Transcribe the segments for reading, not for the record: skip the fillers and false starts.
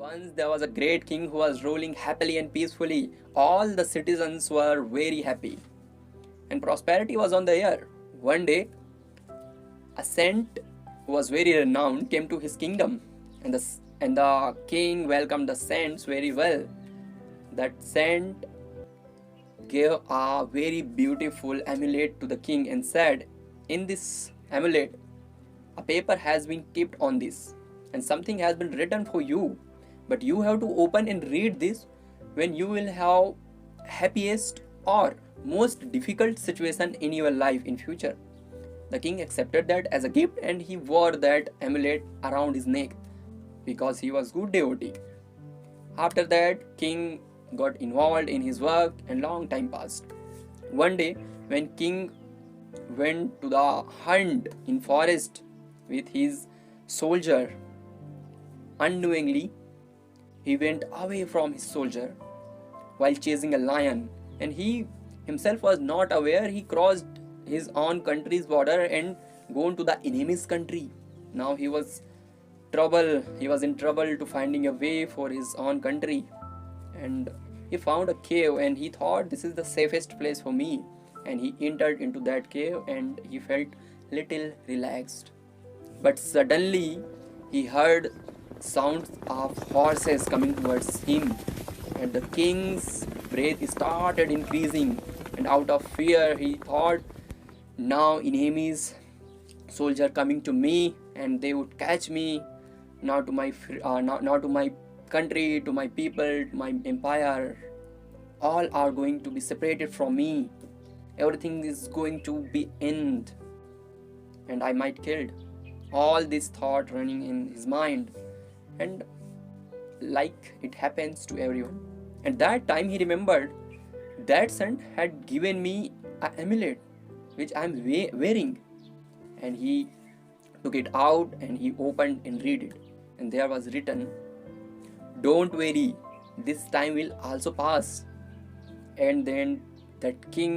Once there was a great king who was ruling happily and peacefully. All the citizens were very happy, and prosperity was on the air. One day, a saint who was very renowned came to his kingdom, and the king welcomed the saints very well. That saint gave a very beautiful amulet to the king and said, "In this amulet, a paper has been kept on this, and something has been written for you. But you have to open and read this when you will have happiest or most difficult situation in your life in future." The king accepted that as a gift, and he wore that amulet around his neck because he was good devotee. After that, king got involved in his work and long time passed. One day, when king went to the hunt in forest with his soldier, unknowingly he went away from his soldier while chasing a lion, and he himself was not aware he crossed his own country's border and gone to the enemy's country. Now he was in trouble to finding a way for his own country, and he found a cave and he thought this is the safest place for me, and he entered into that cave and he felt little relaxed. But suddenly he heard sounds of horses coming towards him, and the king's breath started increasing, and out of fear he thought, now enemies soldier coming to me and they would catch me, now to my country, to my people, to my empire, all are going to be separated from me, everything is going to be end, and I might killed. All this thought running in his mind, and like it happens to everyone. At that time he remembered that saint had given me an amulet which I am wearing, and he took it out and he opened and read it, and there was written, "Don't worry, this time will also pass." And then that king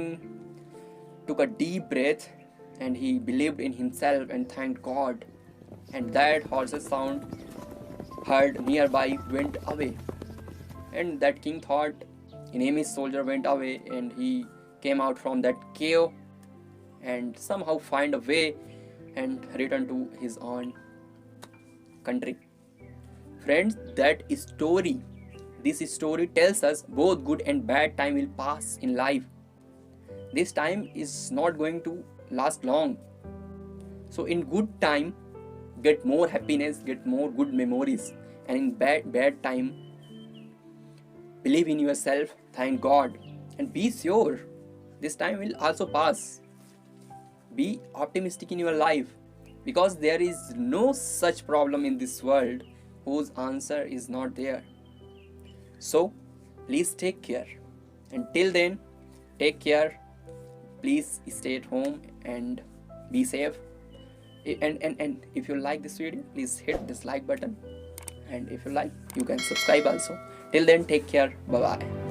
took a deep breath and he believed in himself and thanked God, and that horse's sound heard nearby went away, and that king thought enemy's soldier went away, and he came out from that cave and somehow find a way and return to his own country. Friends, this story tells us both good and bad time will pass in life. This time is not going to last long. So in good time, get more happiness, get more good memories, and in bad time, believe in yourself, thank God, and be sure this time will also pass. Be optimistic in your life, because there is no such problem in this world whose answer is not there. So please take care. Until then, take care. Please stay at home and be safe. And if you like this video, please hit this like button. And if you like, you can subscribe also. Till then, take care. Bye bye.